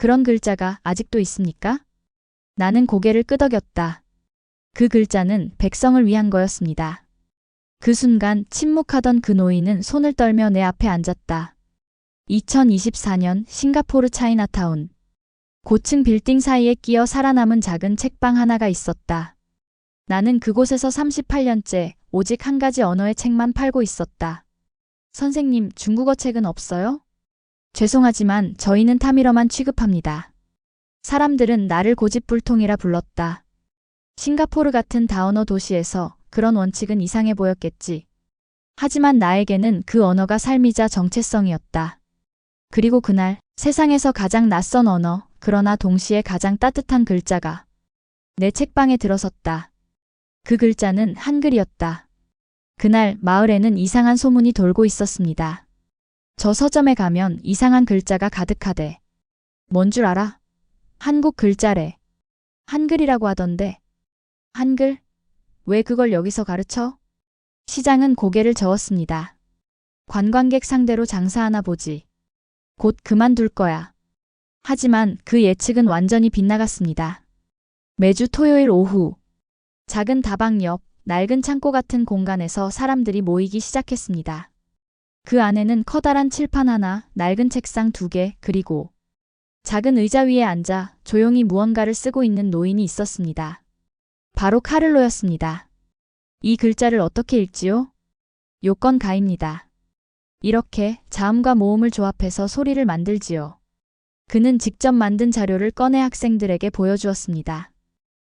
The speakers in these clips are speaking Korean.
그런 글자가 아직도 있습니까? 나는 고개를 끄덕였다. 그 글자는 백성을 위한 거였습니다. 그 순간 침묵하던 그 노인은 손을 떨며 내 앞에 앉았다. 2024년 싱가포르 차이나타운. 고층 빌딩 사이에 끼어 살아남은 작은 책방 하나가 있었다. 나는 그곳에서 38년째 오직 한 가지 언어의 책만 팔고 있었다. 선생님, 중국어 책은 없어요? 죄송하지만 저희는 타밀어만 취급합니다. 사람들은 나를 고집불통이라 불렀다. 싱가포르 같은 다언어 도시에서 그런 원칙은 이상해 보였겠지. 하지만 나에게는 그 언어가 삶이자 정체성이었다. 그리고 그날 세상에서 가장 낯선 언어, 그러나 동시에 가장 따뜻한 글자가 내 책방에 들어섰다. 그 글자는 한글이었다. 그날 마을에는 이상한 소문이 돌고 있었습니다. 저 서점에 가면 이상한 글자가 가득하대. 뭔 줄 알아? 한국 글자래. 한글이라고 하던데. 한글? 왜 그걸 여기서 가르쳐? 시장은 고개를 저었습니다. 관광객 상대로 장사하나 보지. 곧 그만둘 거야. 하지만 그 예측은 완전히 빗나갔습니다. 매주 토요일 오후, 작은 다방 옆 낡은 창고 같은 공간에서 사람들이 모이기 시작했습니다. 그 안에는 커다란 칠판 하나, 낡은 책상 2개, 그리고 작은 의자 위에 앉아 조용히 무언가를 쓰고 있는 노인이 있었습니다. 바로 카를로였습니다. 이 글자를 어떻게 읽지요? 요건 가입니다. 이렇게 자음과 모음을 조합해서 소리를 만들지요. 그는 직접 만든 자료를 꺼내 학생들에게 보여주었습니다.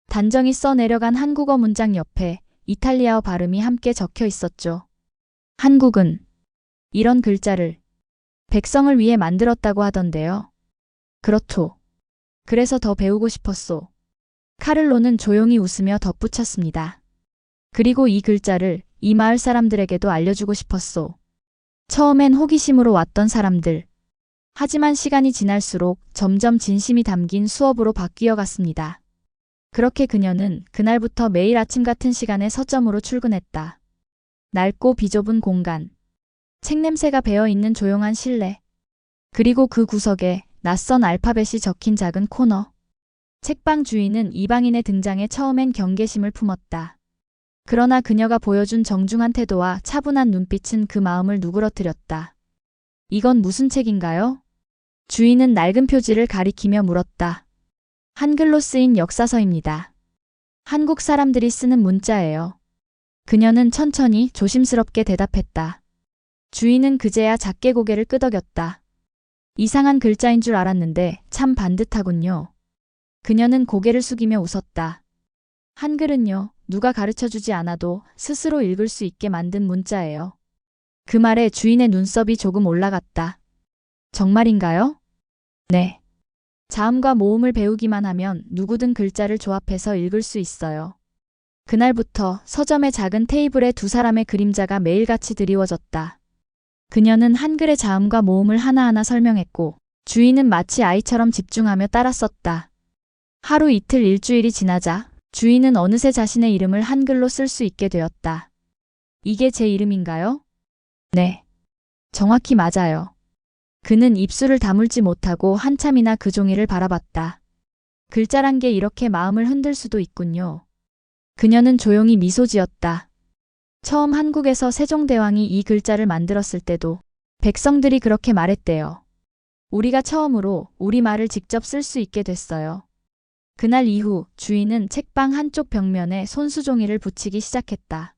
단정히 써내려간 한국어 문장 옆에 이탈리아어 발음이 함께 적혀 있었죠. 한국은 이런 글자를 백성을 위해 만들었다고 하던데요. 그렇소. 그래서 더 배우고 싶었소. 카를로는 조용히 웃으며 덧붙였습니다. 그리고 이 글자를 이 마을 사람들에게도 알려주고 싶었소. 처음엔 호기심으로 왔던 사람들. 하지만 시간이 지날수록 점점 진심이 담긴 수업으로 바뀌어 갔습니다. 그렇게 그녀는 그날부터 매일 아침 같은 시간에 서점으로 출근했다. 낡고 비좁은 공간. 책 냄새가 배어있는 조용한 실내. 그리고 그 구석에 낯선 알파벳이 적힌 작은 코너. 책방 주인은 이방인의 등장에 처음엔 경계심을 품었다. 그러나 그녀가 보여준 정중한 태도와 차분한 눈빛은 그 마음을 누그러뜨렸다. 이건 무슨 책인가요? 주인은 낡은 표지를 가리키며 물었다. 한글로 쓰인 역사서입니다. 한국 사람들이 쓰는 문자예요. 그녀는 천천히 조심스럽게 대답했다. 주인은 그제야 작게 고개를 끄덕였다. 이상한 글자인 줄 알았는데 참 반듯하군요. 그녀는 고개를 숙이며 웃었다. 한글은요, 누가 가르쳐주지 않아도 스스로 읽을 수 있게 만든 문자예요. 그 말에 주인의 눈썹이 조금 올라갔다. 정말인가요? 네. 자음과 모음을 배우기만 하면 누구든 글자를 조합해서 읽을 수 있어요. 그날부터 서점의 작은 테이블에 2사람의 그림자가 매일같이 드리워졌다. 그녀는 한글의 자음과 모음을 하나하나 설명했고 주인은 마치 아이처럼 집중하며 따라 썼다. 하루 이틀 일주일이 지나자 주인은 어느새 자신의 이름을 한글로 쓸 수 있게 되었다. 이게 제 이름인가요? 네. 정확히 맞아요. 그는 입술을 다물지 못하고 한참이나 그 종이를 바라봤다. 글자란 게 이렇게 마음을 흔들 수도 있군요. 그녀는 조용히 미소 지었다. 처음 한국에서 세종대왕이 이 글자를 만들었을 때도 백성들이 그렇게 말했대요. 우리가 처음으로 우리말을 직접 쓸 수 있게 됐어요. 그날 이후 주인은 책방 한쪽 벽면에 손수종이를 붙이기 시작했다.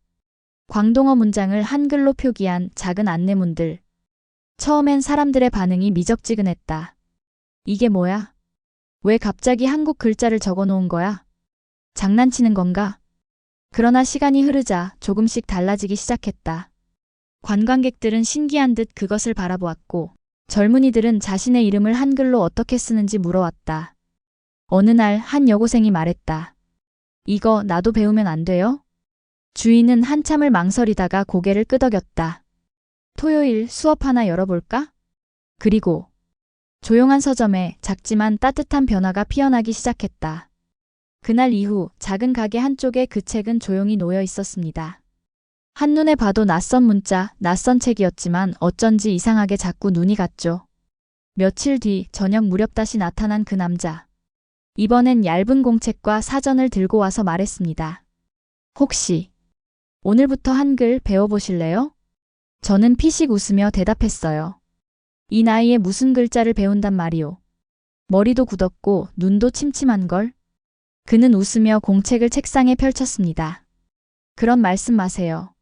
광동어 문장을 한글로 표기한 작은 안내문들. 처음엔 사람들의 반응이 미적지근했다. 이게 뭐야? 왜 갑자기 한국 글자를 적어 놓은 거야? 장난치는 건가? 그러나 시간이 흐르자 조금씩 달라지기 시작했다. 관광객들은 신기한 듯 그것을 바라보았고 젊은이들은 자신의 이름을 한글로 어떻게 쓰는지 물어왔다. 어느 날 한 여고생이 말했다. 이거 나도 배우면 안 돼요? 주인은 한참을 망설이다가 고개를 끄덕였다. 토요일 수업 하나 열어볼까? 그리고 조용한 서점에 작지만 따뜻한 변화가 피어나기 시작했다. 그날 이후 작은 가게 한쪽에 그 책은 조용히 놓여 있었습니다. 한눈에 봐도 낯선 문자, 낯선 책이었지만 어쩐지 이상하게 자꾸 눈이 갔죠. 며칠 뒤 저녁 무렵 다시 나타난 그 남자. 이번엔 얇은 공책과 사전을 들고 와서 말했습니다. 혹시 오늘부터 한글 배워보실래요? 저는 피식 웃으며 대답했어요. 이 나이에 무슨 글자를 배운단 말이오. 머리도 굳었고 눈도 침침한걸. 그는 웃으며 공책을 책상에 펼쳤습니다. 그런 말씀 마세요.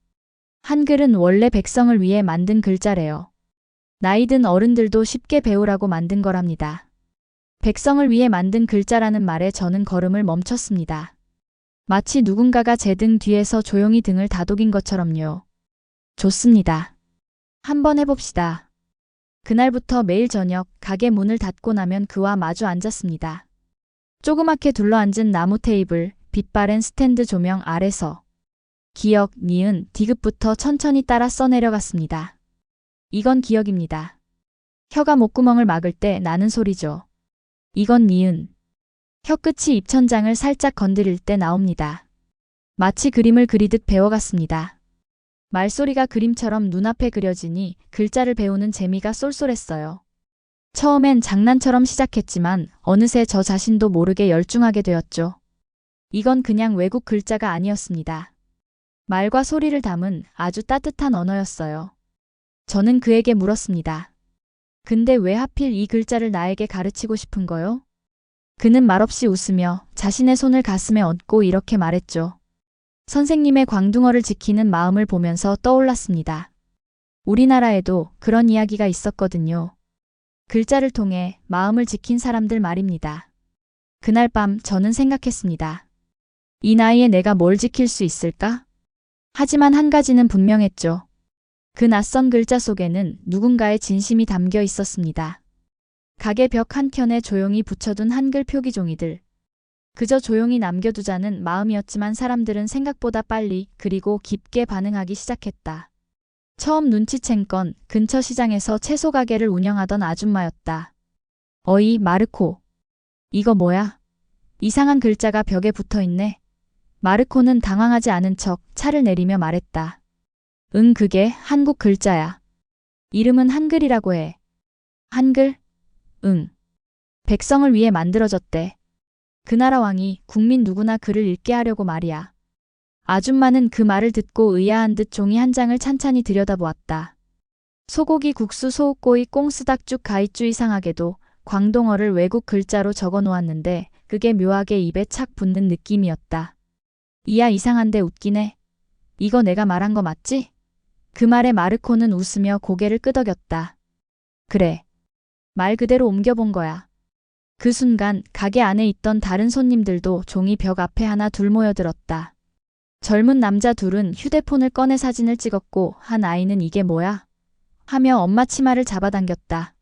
한글은 원래 백성을 위해 만든 글자래요. 나이든 어른들도 쉽게 배우라고 만든 거랍니다. 백성을 위해 만든 글자라는 말에 저는 걸음을 멈췄습니다. 마치 누군가가 제 등 뒤에서 조용히 등을 다독인 것처럼요. 좋습니다. 한번 해봅시다. 그날부터 매일 저녁 가게 문을 닫고 나면 그와 마주 앉았습니다. 조그맣게 둘러앉은 나무 테이블, 빛바랜 스탠드 조명 아래서 기역, 니은, 디귿부터 천천히 따라 써내려갔습니다. 이건 기역입니다. 혀가 목구멍을 막을 때 나는 소리죠. 이건 니은. 혀끝이 입천장을 살짝 건드릴 때 나옵니다. 마치 그림을 그리듯 배워갔습니다. 말소리가 그림처럼 눈앞에 그려지니 글자를 배우는 재미가 쏠쏠했어요. 처음엔 장난처럼 시작했지만 어느새 저 자신도 모르게 열중하게 되었죠. 이건 그냥 외국 글자가 아니었습니다. 말과 소리를 담은 아주 따뜻한 언어였어요. 저는 그에게 물었습니다. 근데 왜 하필 이 글자를 나에게 가르치고 싶은 거요? 그는 말없이 웃으며 자신의 손을 가슴에 얹고 이렇게 말했죠. 선생님의 광둥어를 지키는 마음을 보면서 떠올랐습니다. 우리나라에도 그런 이야기가 있었거든요. 글자를 통해 마음을 지킨 사람들 말입니다. 그날 밤 저는 생각했습니다. 이 나이에 내가 뭘 지킬 수 있을까? 하지만 한 가지는 분명했죠. 그 낯선 글자 속에는 누군가의 진심이 담겨 있었습니다. 가게 벽 한켠에 조용히 붙여둔 한글 표기종이들. 그저 조용히 남겨두자는 마음이었지만 사람들은 생각보다 빨리 그리고 깊게 반응하기 시작했다. 처음 눈치챈 건 근처 시장에서 채소 가게를 운영하던 아줌마였다. 어이, 마르코. 이거 뭐야? 이상한 글자가 벽에 붙어있네. 마르코는 당황하지 않은 척 차를 내리며 말했다. 응, 그게 한국 글자야. 이름은 한글이라고 해. 한글? 응. 백성을 위해 만들어졌대. 그 나라 왕이 국민 누구나 글을 읽게 하려고 말이야. 아줌마는 그 말을 듣고 의아한 듯 종이 한 장을 찬찬히 들여다보았다. 소고기 국수 소욱고이 꽁스닭죽 가이쭈 이상하게도 광동어를 외국 글자로 적어 놓았는데 그게 묘하게 입에 착 붙는 느낌이었다. 이야 이상한데 웃긴 해. 이거 내가 말한 거 맞지? 그 말에 마르코는 웃으며 고개를 끄덕였다. 그래. 말 그대로 옮겨본 거야. 그 순간 가게 안에 있던 다른 손님들도 종이 벽 앞에 하나 둘 모여들었다. 젊은 남자 둘은 휴대폰을 꺼내 사진을 찍었고 한 아이는 이게 뭐야? 하며 엄마 치마를 잡아당겼다.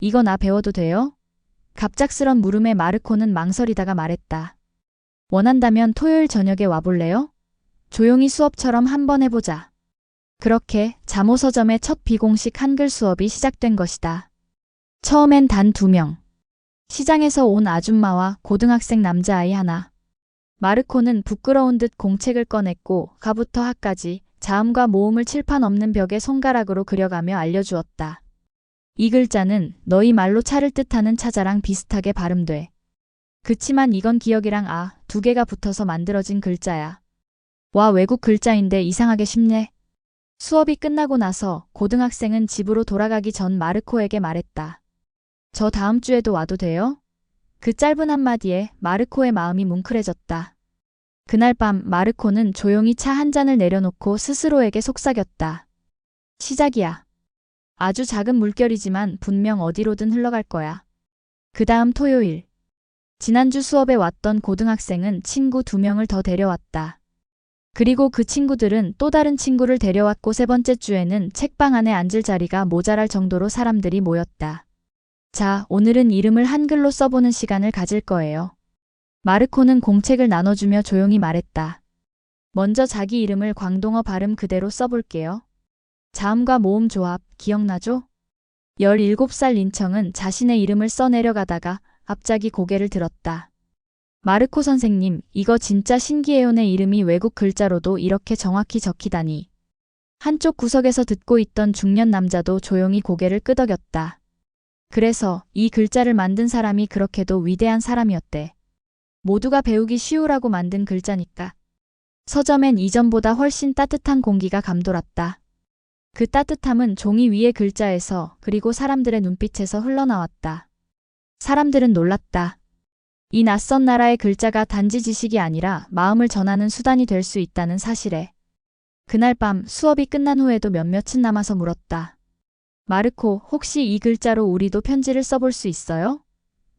이거 나 배워도 돼요? 갑작스런 물음에 마르코는 망설이다가 말했다. 원한다면 토요일 저녁에 와볼래요? 조용히 수업처럼 한번 해보자. 그렇게 잠오 서점의 첫 비공식 한글 수업이 시작된 것이다. 처음엔 단 2명. 시장에서 온 아줌마와 고등학생 남자아이 하나. 마르코는 부끄러운 듯 공책을 꺼냈고 가부터 하까지 자음과 모음을 칠판 없는 벽에 손가락으로 그려가며 알려주었다. 이 글자는 너희 말로 차를 뜻하는 차자랑 비슷하게 발음돼. 그치만 이건 기역이랑 아, 2개가 붙어서 만들어진 글자야. 와, 외국 글자인데 이상하게 쉽네. 수업이 끝나고 나서 고등학생은 집으로 돌아가기 전 마르코에게 말했다. 저 다음 주에도 와도 돼요? 그 짧은 한마디에 마르코의 마음이 뭉클해졌다. 그날 밤 마르코는 조용히 차 한 잔을 내려놓고 스스로에게 속삭였다. 시작이야. 아주 작은 물결이지만 분명 어디로든 흘러갈 거야. 그 다음 토요일. 지난주 수업에 왔던 고등학생은 친구 2명을 더 데려왔다. 그리고 그 친구들은 또 다른 친구를 데려왔고 3번째 주에는 책방 안에 앉을 자리가 모자랄 정도로 사람들이 모였다. 자, 오늘은 이름을 한글로 써보는 시간을 가질 거예요. 마르코는 공책을 나눠주며 조용히 말했다. 먼저 자기 이름을 광동어 발음 그대로 써볼게요. 자음과 모음 조합 기억나죠? 17살 린청은 자신의 이름을 써내려가다가 갑자기 고개를 들었다. 마르코 선생님, 이거 진짜 신기해요. 내 이름이 외국 글자로도 이렇게 정확히 적히다니. 한쪽 구석에서 듣고 있던 중년 남자도 조용히 고개를 끄덕였다. 그래서 이 글자를 만든 사람이 그렇게도 위대한 사람이었대. 모두가 배우기 쉬우라고 만든 글자니까. 서점엔 이전보다 훨씬 따뜻한 공기가 감돌았다. 그 따뜻함은 종이 위의 글자에서 그리고 사람들의 눈빛에서 흘러나왔다. 사람들은 놀랐다. 이 낯선 나라의 글자가 단지 지식이 아니라 마음을 전하는 수단이 될 수 있다는 사실에. 그날 밤 수업이 끝난 후에도 몇몇은 남아서 물었다. 마르코, 혹시 이 글자로 우리도 편지를 써볼 수 있어요?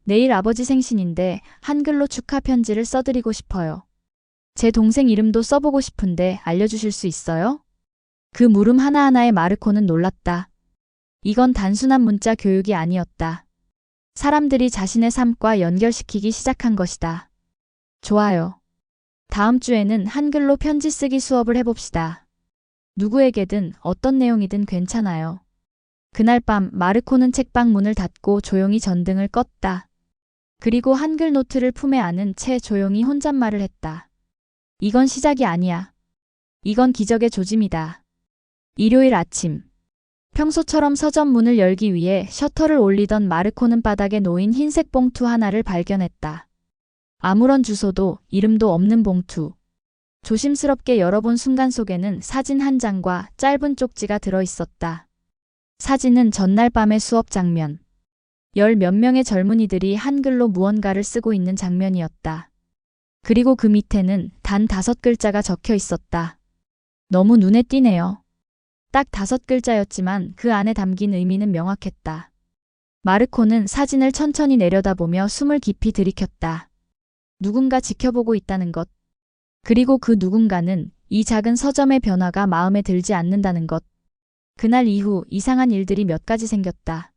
내일 아버지 생신인데 한글로 축하 편지를 써드리고 싶어요. 제 동생 이름도 써보고 싶은데 알려주실 수 있어요? 그 물음 하나하나에 마르코는 놀랐다. 이건 단순한 문자 교육이 아니었다. 사람들이 자신의 삶과 연결시키기 시작한 것이다. 좋아요. 다음 주에는 한글로 편지 쓰기 수업을 해봅시다. 누구에게든 어떤 내용이든 괜찮아요. 그날 밤 마르코는 책방 문을 닫고 조용히 전등을 껐다. 그리고 한글 노트를 품에 안은 채 조용히 혼잣말을 했다. 이건 시작이 아니야. 이건 기적의 조짐이다. 일요일 아침. 평소처럼 서점 문을 열기 위해 셔터를 올리던 마르코는 바닥에 놓인 흰색 봉투 하나를 발견했다. 아무런 주소도 이름도 없는 봉투. 조심스럽게 열어본 순간 속에는 사진 한 장과 짧은 쪽지가 들어있었다. 사진은 전날 밤의 수업 장면. 열 몇 명의 젊은이들이 한글로 무언가를 쓰고 있는 장면이었다. 그리고 그 밑에는 단 5글자가 적혀 있었다. 너무 눈에 띄네요. 딱 5글자였지만 그 안에 담긴 의미는 명확했다. 마르코는 사진을 천천히 내려다보며 숨을 깊이 들이켰다. 누군가 지켜보고 있다는 것. 그리고 그 누군가는 이 작은 서점의 변화가 마음에 들지 않는다는 것. 그날 이후 이상한 일들이 몇 가지 생겼다.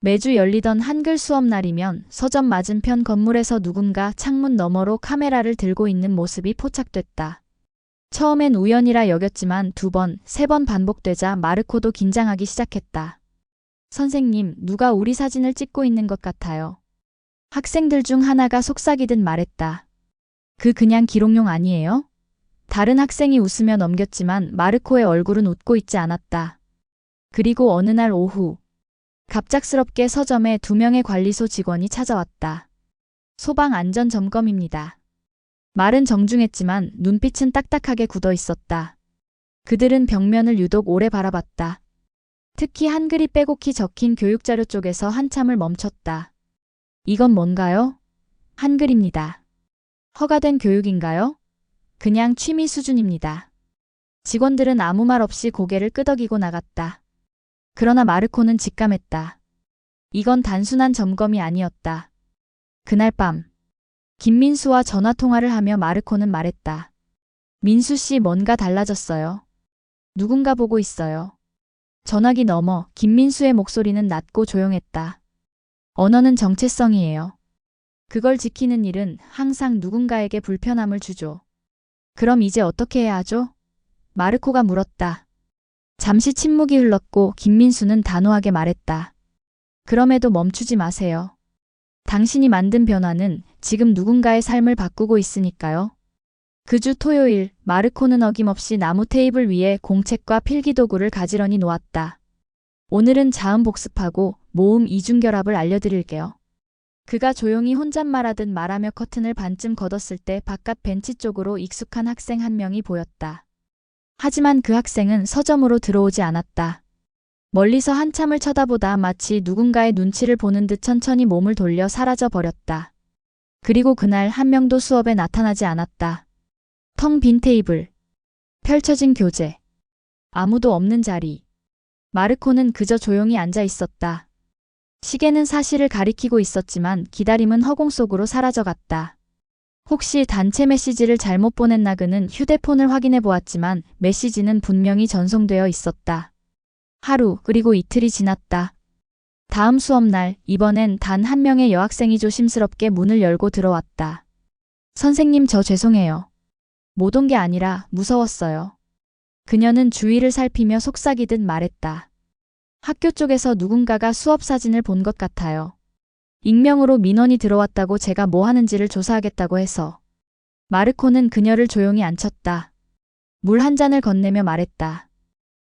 매주 열리던 한글 수업 날이면 서점 맞은편 건물에서 누군가 창문 너머로 카메라를 들고 있는 모습이 포착됐다. 처음엔 우연이라 여겼지만 2번, 3번 반복되자 마르코도 긴장하기 시작했다. 선생님, 누가 우리 사진을 찍고 있는 것 같아요. 학생들 중 하나가 속삭이듯 말했다. 그냥 기록용 아니에요? 다른 학생이 웃으며 넘겼지만 마르코의 얼굴은 웃고 있지 않았다. 그리고 어느 날 오후, 갑작스럽게 서점에 2명의 관리소 직원이 찾아왔다. 소방 안전 점검입니다. 말은 정중했지만 눈빛은 딱딱하게 굳어 있었다. 그들은 벽면을 유독 오래 바라봤다. 특히 한글이 빼곡히 적힌 교육자료 쪽에서 한참을 멈췄다. 이건 뭔가요? 한글입니다. 허가된 교육인가요? 그냥 취미 수준입니다. 직원들은 아무 말 없이 고개를 끄덕이고 나갔다. 그러나 마르코는 직감했다. 이건 단순한 점검이 아니었다. 그날 밤, 김민수와 전화통화를 하며 마르코는 말했다. 민수 씨, 뭔가 달라졌어요. 누군가 보고 있어요. 전화기 너머 김민수의 목소리는 낮고 조용했다. 언어는 정체성이에요. 그걸 지키는 일은 항상 누군가에게 불편함을 주죠. 그럼 이제 어떻게 해야 하죠? 마르코가 물었다. 잠시 침묵이 흘렀고 김민수는 단호하게 말했다. 그럼에도 멈추지 마세요. 당신이 만든 변화는 지금 누군가의 삶을 바꾸고 있으니까요. 그 주 토요일, 마르코는 어김없이 나무 테이블 위에 공책과 필기도구를 가지런히 놓았다. 오늘은 자음 복습하고 모음 이중결합을 알려드릴게요. 그가 조용히 혼잣말하듯 말하며 커튼을 반쯤 걷었을 때 바깥 벤치 쪽으로 익숙한 학생 한 명이 보였다. 하지만 그 학생은 서점으로 들어오지 않았다. 멀리서 한참을 쳐다보다 마치 누군가의 눈치를 보는 듯 천천히 몸을 돌려 사라져 버렸다. 그리고 그날 한 명도 수업에 나타나지 않았다. 텅 빈 테이블, 펼쳐진 교재, 아무도 없는 자리. 마르코는 그저 조용히 앉아 있었다. 시계는 사실을 가리키고 있었지만 기다림은 허공 속으로 사라져갔다. 혹시 단체 메시지를 잘못 보냈나. 그는 휴대폰을 확인해 보았지만 메시지는 분명히 전송되어 있었다. 하루, 그리고 이틀이 지났다. 다음 수업날, 이번엔 단 한 명의 여학생이 조심스럽게 문을 열고 들어왔다. 선생님, 저 죄송해요. 못 온 게 아니라 무서웠어요. 그녀는 주위를 살피며 속삭이듯 말했다. 학교 쪽에서 누군가가 수업 사진을 본 것 같아요. 익명으로 민원이 들어왔다고 제가 뭐 하는지를 조사하겠다고 해서. 마르코는 그녀를 조용히 앉혔다. 물 한 잔을 건네며 말했다.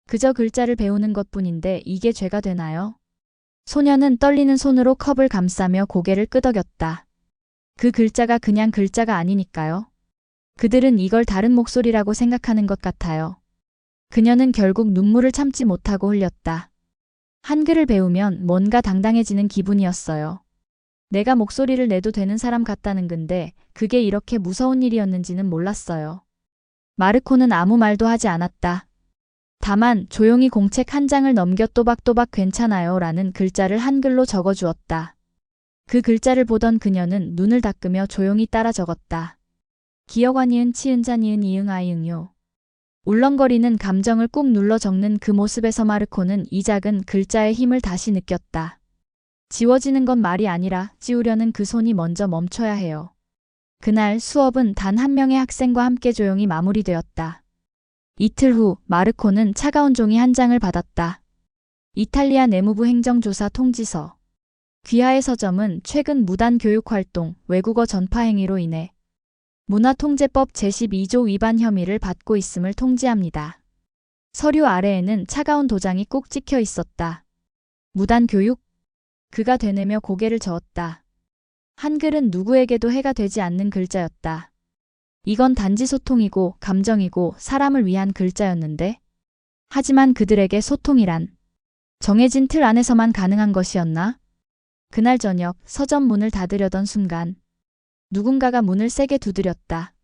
그저 글자를 배우는 것뿐인데 이게 죄가 되나요? 소녀는 떨리는 손으로 컵을 감싸며 고개를 끄덕였다. 그 글자가 그냥 글자가 아니니까요. 그들은 이걸 다른 목소리라고 생각하는 것 같아요. 그녀는 결국 눈물을 참지 못하고 흘렸다. 한글을 배우면 뭔가 당당해지는 기분이었어요. 내가 목소리를 내도 되는 사람 같다는 건데 그게 이렇게 무서운 일이었는지는 몰랐어요. 마르코는 아무 말도 하지 않았다. 다만 조용히 공책 한 장을 넘겨 또박또박 괜찮아요 라는 글자를 한글로 적어주었다. 그 글자를 보던 그녀는 눈을 닦으며 조용히 따라 적었다. 기어과 니은 치은자 니은 이응 아이응요. 울렁거리는 감정을 꾹 눌러 적는 그 모습에서 마르코는 이 작은 글자의 힘을 다시 느꼈다. 지워지는 건 말이 아니라 지우려는 그 손이 먼저 멈춰야 해요. 그날 수업은 단 한 명의 학생과 함께 조용히 마무리되었다. 이틀 후 마르코는 차가운 종이 한 장을 받았다. 이탈리아 내무부 행정조사 통지서. 귀하의 서점은 최근 무단 교육활동, 외국어 전파 행위로 인해 문화통제법 제12조 위반 혐의를 받고 있음을 통지합니다. 서류 아래에는 차가운 도장이 꼭 찍혀 있었다. 무단 교육? 그가 되뇌며 고개를 저었다. 한글은 누구에게도 해가 되지 않는 글자였다. 이건 단지 소통이고 감정이고 사람을 위한 글자였는데 하지만 그들에게 소통이란 정해진 틀 안에서만 가능한 것이었나? 그날 저녁 서점 문을 닫으려던 순간 누군가가 문을 세게 두드렸다.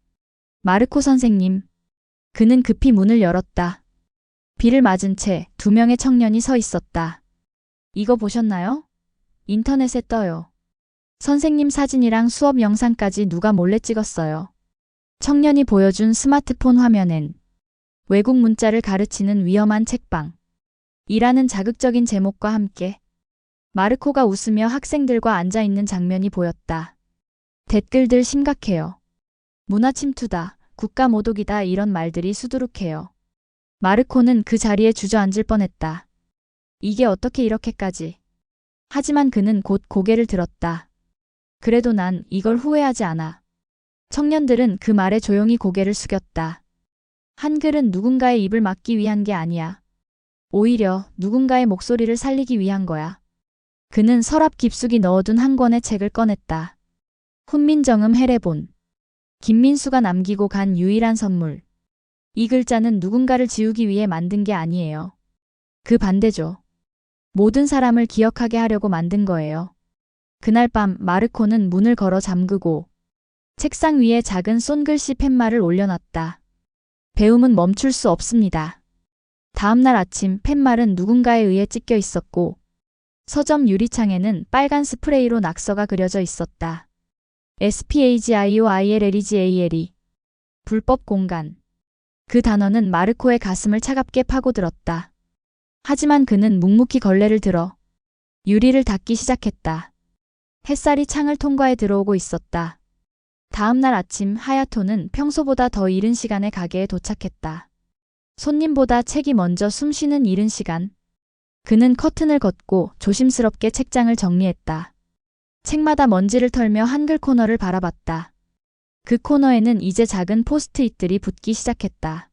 마르코 선생님. 그는 급히 문을 열었다. 비를 맞은 채 두 명의 청년이 서 있었다. 이거 보셨나요? 인터넷에 떠요. 선생님 사진이랑 수업 영상까지 누가 몰래 찍었어요. 청년이 보여준 스마트폰 화면엔 외국 문자를 가르치는 위험한 책방. 이라는 자극적인 제목과 함께 마르코가 웃으며 학생들과 앉아있는 장면이 보였다. 댓글들 심각해요. 문화 침투다, 국가 모독이다 이런 말들이 수두룩해요. 마르코는 그 자리에 주저앉을 뻔했다. 이게 어떻게 이렇게까지. 하지만 그는 곧 고개를 들었다. 그래도 난 이걸 후회하지 않아. 청년들은 그 말에 조용히 고개를 숙였다. 한글은 누군가의 입을 막기 위한 게 아니야. 오히려 누군가의 목소리를 살리기 위한 거야. 그는 서랍 깊숙이 넣어둔 한 권의 책을 꺼냈다. 훈민정음 해례본. 김민수가 남기고 간 유일한 선물. 이 글자는 누군가를 지우기 위해 만든 게 아니에요. 그 반대죠. 모든 사람을 기억하게 하려고 만든 거예요. 그날 밤 마르코는 문을 걸어 잠그고 책상 위에 작은 손글씨 팻말을 올려놨다. 배움은 멈출 수 없습니다. 다음 날 아침 팻말은 누군가에 의해 찢겨 있었고 서점 유리창에는 빨간 스프레이로 낙서가 그려져 있었다. SPAGIOILLEGALE. 불법 공간. 그 단어는 마르코의 가슴을 차갑게 파고들었다. 하지만 그는 묵묵히 걸레를 들어 유리를 닦기 시작했다. 햇살이 창을 통과해 들어오고 있었다. 다음 날 아침 하야토는 평소보다 더 이른 시간에 가게에 도착했다. 손님보다 책이 먼저 숨 쉬는 이른 시간. 그는 커튼을 걷고 조심스럽게 책장을 정리했다. 책마다 먼지를 털며 한글 코너를 바라봤다. 그 코너에는 이제 작은 포스트잇들이 붙기 시작했다.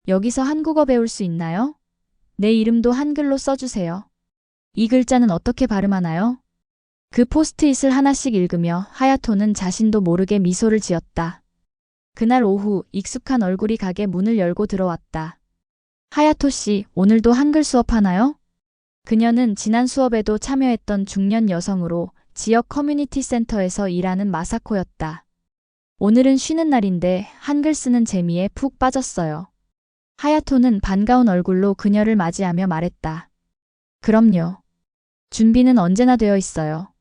여기서 한국어 배울 수 있나요? 내 이름도 한글로 써주세요. 이 글자는 어떻게 발음하나요? 그 포스트잇을 하나씩 읽으며 하야토는 자신도 모르게 미소를 지었다. 그날 오후 익숙한 얼굴이 가게 문을 열고 들어왔다. 하야토 씨, 오늘도 한글 수업하나요? 그녀는 지난 수업에도 참여했던 중년 여성으로 지역 커뮤니티 센터에서 일하는 마사코였다. 오늘은 쉬는 날인데 한글 쓰는 재미에 푹 빠졌어요. 하야토는 반가운 얼굴로 그녀를 맞이하며 말했다. 그럼요. 준비는 언제나 되어 있어요.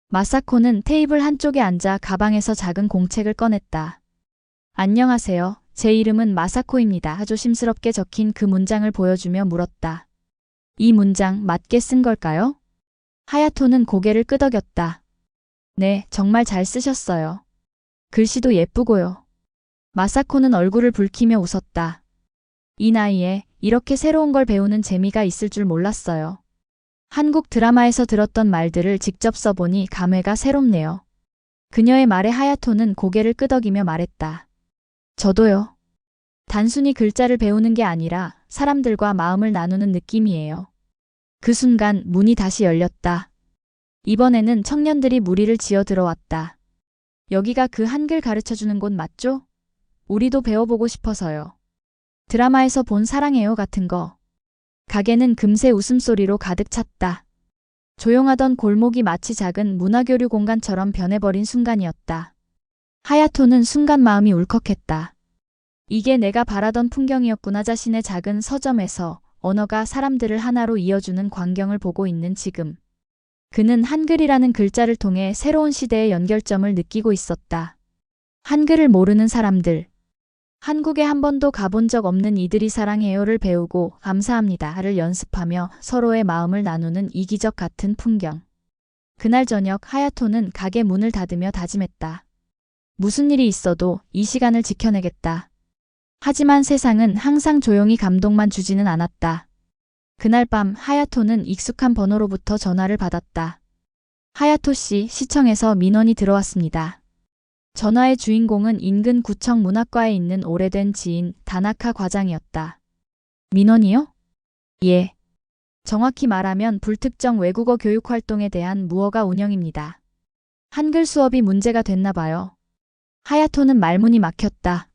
마사코는 테이블 한쪽에 앉아 가방에서 작은 공책을 꺼냈다. 안녕하세요. 제 이름은 마사코입니다. 조심스럽게 적힌 그 문장을 보여주며 물었다. 이 문장 맞게 쓴 걸까요? 하야토는 고개를 끄덕였다. 네, 정말 잘 쓰셨어요. 글씨도 예쁘고요. 마사코는 얼굴을 붉히며 웃었다. 이 나이에 이렇게 새로운 걸 배우는 재미가 있을 줄 몰랐어요. 한국 드라마에서 들었던 말들을 직접 써보니 감회가 새롭네요. 그녀의 말에 하야토는 고개를 끄덕이며 말했다. 저도요. 단순히 글자를 배우는 게 아니라 사람들과 마음을 나누는 느낌이에요. 그 순간 문이 다시 열렸다. 이번에는 청년들이 무리를 지어 들어왔다. 여기가 그 한글 가르쳐주는 곳 맞죠? 우리도 배워보고 싶어서요. 드라마에서 본 사랑해요 같은 거. 가게는 금세 웃음소리로 가득 찼다. 조용하던 골목이 마치 작은 문화교류 공간처럼 변해버린 순간이었다. 하야토는 순간 마음이 울컥했다. 이게 내가 바라던 풍경이었구나. 자신의 작은 서점에서 언어가 사람들을 하나로 이어주는 광경을 보고 있는 지금. 그는 한글이라는 글자를 통해 새로운 시대의 연결점을 느끼고 있었다. 한글을 모르는 사람들. 한국에 한 번도 가본 적 없는 이들이 사랑해요를 배우고 감사합니다를 연습하며 서로의 마음을 나누는 이기적 같은 풍경. 그날 저녁 하야토는 가게 문을 닫으며 다짐했다. 무슨 일이 있어도 이 시간을 지켜내겠다. 하지만 세상은 항상 조용히 감동만 주지는 않았다. 그날 밤 하야토는 익숙한 번호로부터 전화를 받았다. 하야토 씨, 시청에서 민원이 들어왔습니다. 전화의 주인공은 인근 구청 문학과에 있는 오래된 지인 다나카 과장이었다. 민원이요? 예. 정확히 말하면 불특정 외국어 교육 활동에 대한 무허가 운영입니다. 한글 수업이 문제가 됐나 봐요. 하야토는 말문이 막혔다.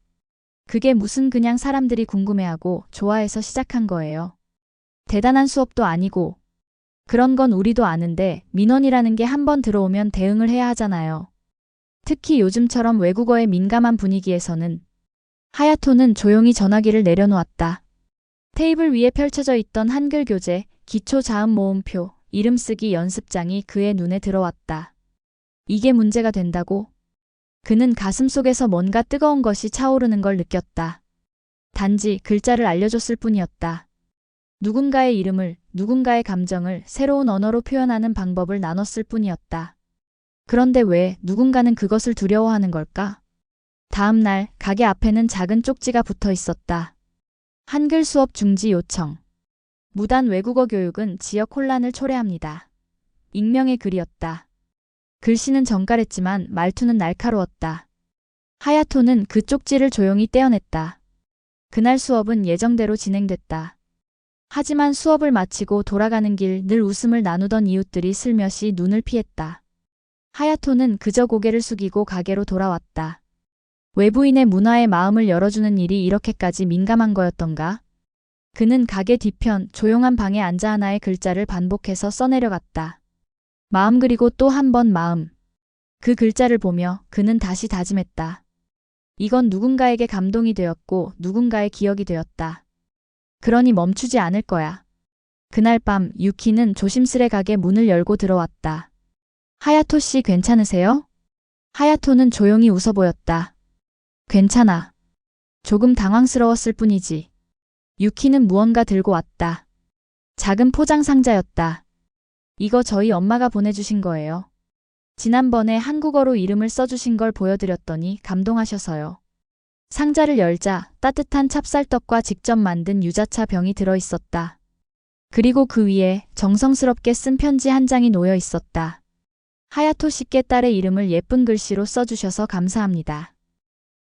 그게 무슨 그냥 사람들이 궁금해하고 좋아해서 시작한 거예요. 대단한 수업도 아니고. 그런 건 우리도 아는데 민원이라는 게 한 번 들어오면 대응을 해야 하잖아요. 특히 요즘처럼 외국어에 민감한 분위기에서는. 하야토는 조용히 전화기를 내려놓았다. 테이블 위에 펼쳐져 있던 한글 교재, 기초 자음 모음표, 이름 쓰기 연습장이 그의 눈에 들어왔다. 이게 문제가 된다고? 그는 가슴속에서 뭔가 뜨거운 것이 차오르는 걸 느꼈다. 단지 글자를 알려줬을 뿐이었다. 누군가의 이름을, 누군가의 감정을 새로운 언어로 표현하는 방법을 나눴을 뿐이었다. 그런데 왜 누군가는 그것을 두려워하는 걸까? 다음 날 가게 앞에는 작은 쪽지가 붙어 있었다. 한글 수업 중지 요청. 무단 외국어 교육은 지역 혼란을 초래합니다. 익명의 글이었다. 글씨는 정갈했지만 말투는 날카로웠다. 하야토는 그 쪽지를 조용히 떼어냈다. 그날 수업은 예정대로 진행됐다. 하지만 수업을 마치고 돌아가는 길 늘 웃음을 나누던 이웃들이 슬며시 눈을 피했다. 하야토는 그저 고개를 숙이고 가게로 돌아왔다. 외부인의 문화에 마음을 열어주는 일이 이렇게까지 민감한 거였던가? 그는 가게 뒤편 조용한 방에 앉아 하나의 글자를 반복해서 써내려갔다. 마음 그리고 또 한 번 마음. 그 글자를 보며 그는 다시 다짐했다. 이건 누군가에게 감동이 되었고 누군가의 기억이 되었다. 그러니 멈추지 않을 거야. 그날 밤 유키는 조심스레 가게 문을 열고 들어왔다. 하야토 씨 괜찮으세요? 하야토는 조용히 웃어 보였다. 괜찮아. 조금 당황스러웠을 뿐이지. 유키는 무언가 들고 왔다. 작은 포장 상자였다. 이거 저희 엄마가 보내주신 거예요. 지난번에 한국어로 이름을 써주신 걸 보여드렸더니 감동하셔서요. 상자를 열자 따뜻한 찹쌀떡과 직접 만든 유자차 병이 들어있었다. 그리고 그 위에 정성스럽게 쓴 편지 한 장이 놓여 있었다. 하야토 씨께 딸의 이름을 예쁜 글씨로 써주셔서 감사합니다.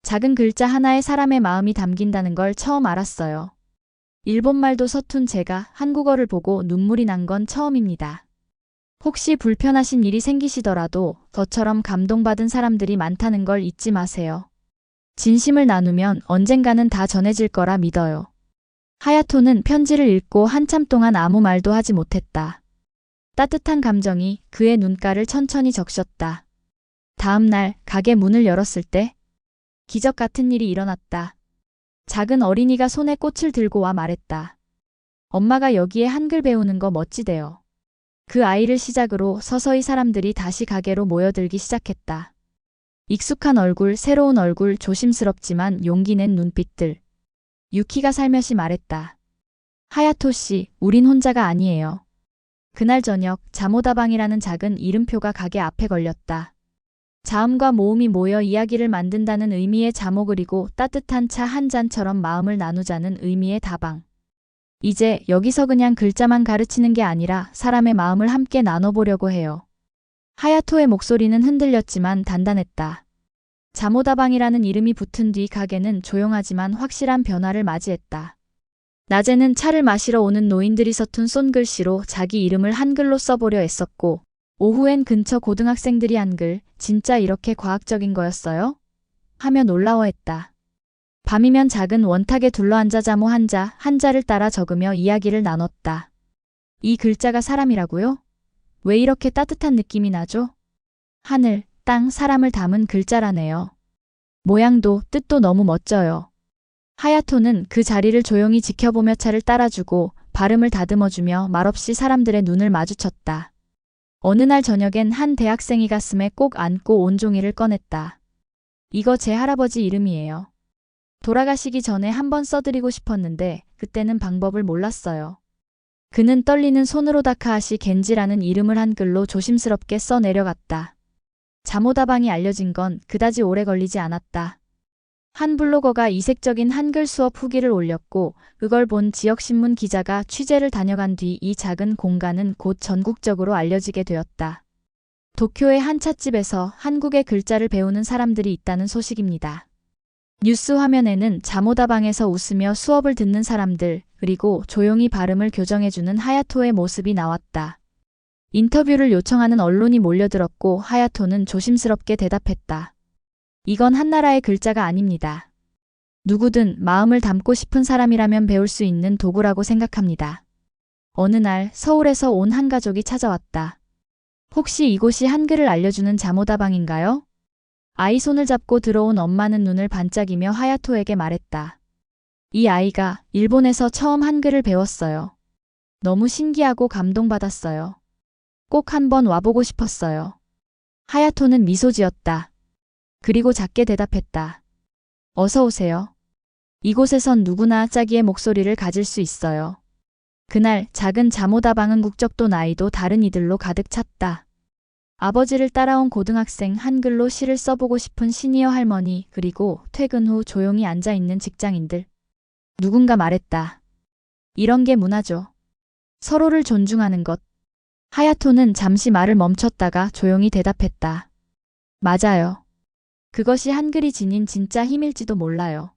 작은 글자 하나에 사람의 마음이 담긴다는 걸 처음 알았어요. 일본말도 서툰 제가 한국어를 보고 눈물이 난 건 처음입니다. 혹시 불편하신 일이 생기시더라도 저처럼 감동받은 사람들이 많다는 걸 잊지 마세요. 진심을 나누면 언젠가는 다 전해질 거라 믿어요. 하야토는 편지를 읽고 한참 동안 아무 말도 하지 못했다. 따뜻한 감정이 그의 눈가를 천천히 적셨다. 다음 날 가게 문을 열었을 때 기적 같은 일이 일어났다. 작은 어린이가 손에 꽃을 들고 와 말했다. 엄마가 여기에 한글 배우는 거 멋지대요. 그 아이를 시작으로 서서히 사람들이 다시 가게로 모여들기 시작했다. 익숙한 얼굴, 새로운 얼굴, 조심스럽지만 용기 낸 눈빛들. 유키가 살며시 말했다. 하야토 씨, 우린 혼자가 아니에요. 그날 저녁 자모다방이라는 작은 이름표가 가게 앞에 걸렸다. 자음과 모음이 모여 이야기를 만든다는 의미의 자모 그리고 따뜻한 차 한 잔처럼 마음을 나누자는 의미의 다방. 이제 여기서 그냥 글자만 가르치는 게 아니라 사람의 마음을 함께 나눠보려고 해요. 하야토의 목소리는 흔들렸지만 단단했다. 자모다방이라는 이름이 붙은 뒤 가게는 조용하지만 확실한 변화를 맞이했다. 낮에는 차를 마시러 오는 노인들이 서툰 손글씨로 자기 이름을 한글로 써보려 애썼고, 오후엔 근처 고등학생들이 한글, 진짜 이렇게 과학적인 거였어요? 하며 놀라워했다. 밤이면 작은 원탁에 둘러앉아 자모 한자를 따라 적으며 이야기를 나눴다. 이 글자가 사람이라고요? 왜 이렇게 따뜻한 느낌이 나죠? 하늘, 땅, 사람을 담은 글자라네요. 모양도 뜻도 너무 멋져요. 하야토는 그 자리를 조용히 지켜보며 차를 따라주고 발음을 다듬어주며 말없이 사람들의 눈을 마주쳤다. 어느 날 저녁엔 한 대학생이 가슴에 꼭 안고 온종이를 꺼냈다. 이거 제 할아버지 이름이에요. 돌아가시기 전에 한번 써드리고 싶었는데 그때는 방법을 몰랐어요. 그는 떨리는 손으로 다카하시 겐지라는 이름을 한글로 조심스럽게 써 내려갔다. 자모다방이 알려진 건 그다지 오래 걸리지 않았다. 한 블로거가 이색적인 한글 수업 후기를 올렸고 그걸 본 지역신문 기자가 취재를 다녀간 뒤 이 작은 공간은 곧 전국적으로 알려지게 되었다. 도쿄의 한 찻집에서 한국의 글자를 배우는 사람들이 있다는 소식입니다. 뉴스 화면에는 자모다방에서 웃으며 수업을 듣는 사람들, 그리고 조용히 발음을 교정해주는 하야토의 모습이 나왔다. 인터뷰를 요청하는 언론이 몰려들었고 하야토는 조심스럽게 대답했다. 이건 한나라의 글자가 아닙니다. 누구든 마음을 담고 싶은 사람이라면 배울 수 있는 도구라고 생각합니다. 어느 날 서울에서 온 한 가족이 찾아왔다. 혹시 이곳이 한글을 알려주는 자모다방인가요? 아이 손을 잡고 들어온 엄마는 눈을 반짝이며 하야토에게 말했다. 이 아이가 일본에서 처음 한글을 배웠어요. 너무 신기하고 감동받았어요. 꼭 한번 와보고 싶었어요. 하야토는 미소 지었다. 그리고 작게 대답했다. 어서 오세요. 이곳에선 누구나 자기의 목소리를 가질 수 있어요. 그날 작은 자모다방은 국적도 나이도 다른 이들로 가득 찼다. 아버지를 따라온 고등학생, 한글로 시를 써보고 싶은 시니어 할머니, 그리고 퇴근 후 조용히 앉아있는 직장인들. 누군가 말했다. 이런 게 문화죠. 서로를 존중하는 것. 하야토는 잠시 말을 멈췄다가 조용히 대답했다. 맞아요. 그것이 한글이 지닌 진짜 힘일지도 몰라요.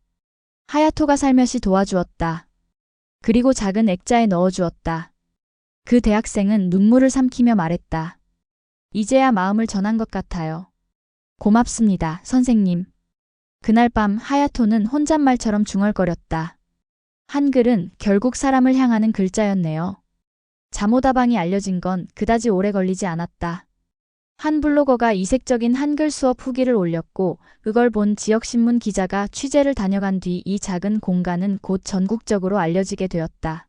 하야토가 살며시 도와주었다. 그리고 작은 액자에 넣어주었다. 그 대학생은 눈물을 삼키며 말했다. 이제야 마음을 전한 것 같아요. 고맙습니다, 선생님. 그날 밤 하야토는 혼잣말처럼 중얼거렸다. 한글은 결국 사람을 향하는 글자였네요. 자모다방이 알려진 건 그다지 오래 걸리지 않았다. 한 블로거가 이색적인 한글 수업 후기를 올렸고 그걸 본 지역신문 기자가 취재를 다녀간 뒤 이 작은 공간은 곧 전국적으로 알려지게 되었다.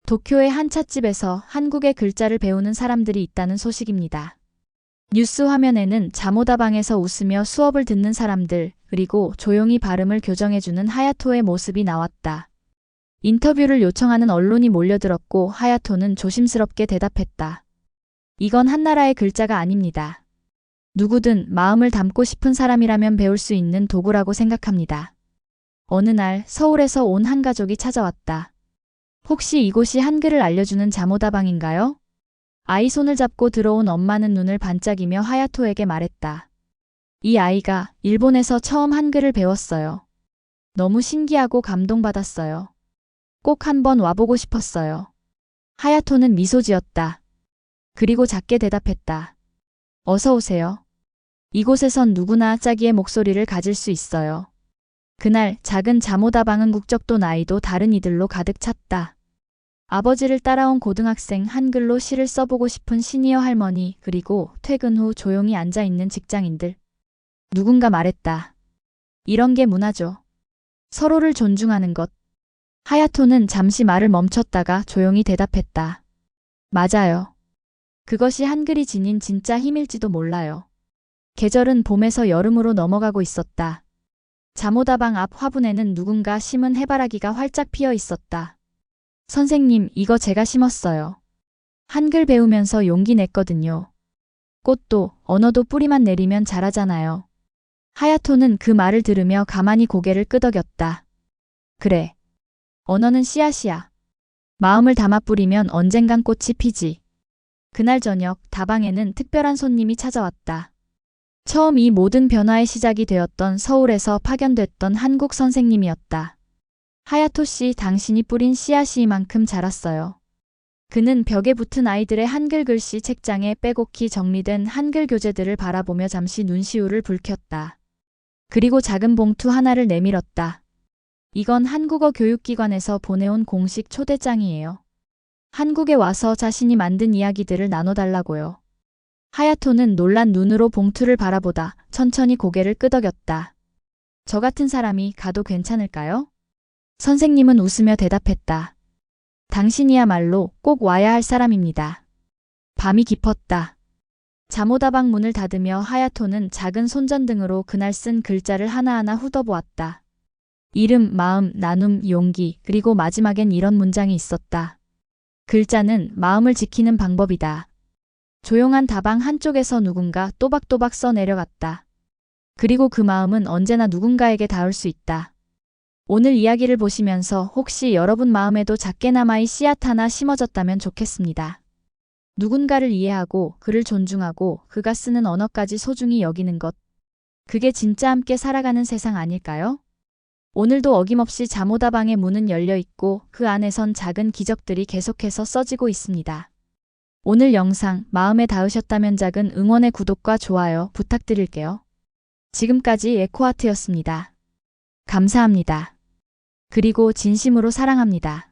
도쿄의 한 찻집에서 한국의 글자를 배우는 사람들이 있다는 소식입니다. 뉴스 화면에는 자모다방에서 웃으며 수업을 듣는 사람들, 그리고 조용히 발음을 교정해주는 하야토의 모습이 나왔다. 인터뷰를 요청하는 언론이 몰려들었고 하야토는 조심스럽게 대답했다. 이건 한나라의 글자가 아닙니다. 누구든 마음을 담고 싶은 사람이라면 배울 수 있는 도구라고 생각합니다. 어느 날 서울에서 온 한 가족이 찾아왔다. 혹시 이곳이 한글을 알려주는 자모다방인가요? 아이 손을 잡고 들어온 엄마는 눈을 반짝이며 하야토에게 말했다. 이 아이가 일본에서 처음 한글을 배웠어요. 너무 신기하고 감동받았어요. 꼭 한번 와보고 싶었어요. 하야토는 미소 지었다. 그리고 작게 대답했다. 어서 오세요. 이곳에선 누구나 자기의 목소리를 가질 수 있어요. 그날 작은 자모다방은 국적도 나이도 다른 이들로 가득 찼다. 아버지를 따라온 고등학생, 한글로 시를 써보고 싶은 시니어 할머니, 그리고 퇴근 후 조용히 앉아있는 직장인들. 누군가 말했다. 이런 게 문화죠. 서로를 존중하는 것. 하야토는 잠시 말을 멈췄다가 조용히 대답했다. 맞아요. 그것이 한글이 지닌 진짜 힘일지도 몰라요. 계절은 봄에서 여름으로 넘어가고 있었다. 자모다방 앞 화분에는 누군가 심은 해바라기가 활짝 피어 있었다. 선생님, 이거 제가 심었어요. 한글 배우면서 용기 냈거든요. 꽃도, 언어도 뿌리만 내리면 자라잖아요. 하야토는 그 말을 들으며 가만히 고개를 끄덕였다. 그래. 언어는 씨앗이야. 마음을 담아 뿌리면 언젠간 꽃이 피지. 그날 저녁 다방에는 특별한 손님이 찾아왔다. 처음 이 모든 변화의 시작이 되었던 서울에서 파견됐던 한국 선생님이었다. 하야토 씨, 당신이 뿌린 씨앗이 이만큼 자랐어요. 그는 벽에 붙은 아이들의 한글 글씨 책장에 빼곡히 정리된 한글 교재들을 바라보며 잠시 눈시울을 붉혔다. 그리고 작은 봉투 하나를 내밀었다. 이건 한국어 교육기관에서 보내온 공식 초대장이에요. 한국에 와서 자신이 만든 이야기들을 나눠달라고요. 하야토는 놀란 눈으로 봉투를 바라보다 천천히 고개를 끄덕였다. 저 같은 사람이 가도 괜찮을까요? 선생님은 웃으며 대답했다. 당신이야말로 꼭 와야 할 사람입니다. 밤이 깊었다. 잠오다방 문을 닫으며 하야토는 작은 손전등으로 그날 쓴 글자를 하나하나 훑어보았다. 이름, 마음, 나눔, 용기, 그리고 마지막엔 이런 문장이 있었다. 글자는 마음을 지키는 방법이다. 조용한 다방 한쪽에서 누군가 또박또박 써 내려갔다. 그리고 그 마음은 언제나 누군가에게 닿을 수 있다. 오늘 이야기를 보시면서 혹시 여러분 마음에도 작게나마 이 씨앗 하나 심어졌다면 좋겠습니다. 누군가를 이해하고 그를 존중하고 그가 쓰는 언어까지 소중히 여기는 것. 그게 진짜 함께 살아가는 세상 아닐까요? 오늘도 어김없이 잠오다방의 문은 열려 있고 그 안에선 작은 기적들이 계속해서 써지고 있습니다. 오늘 영상 마음에 닿으셨다면 작은 응원의 구독과 좋아요 부탁드릴게요. 지금까지 에코아트였습니다. 감사합니다. 그리고 진심으로 사랑합니다.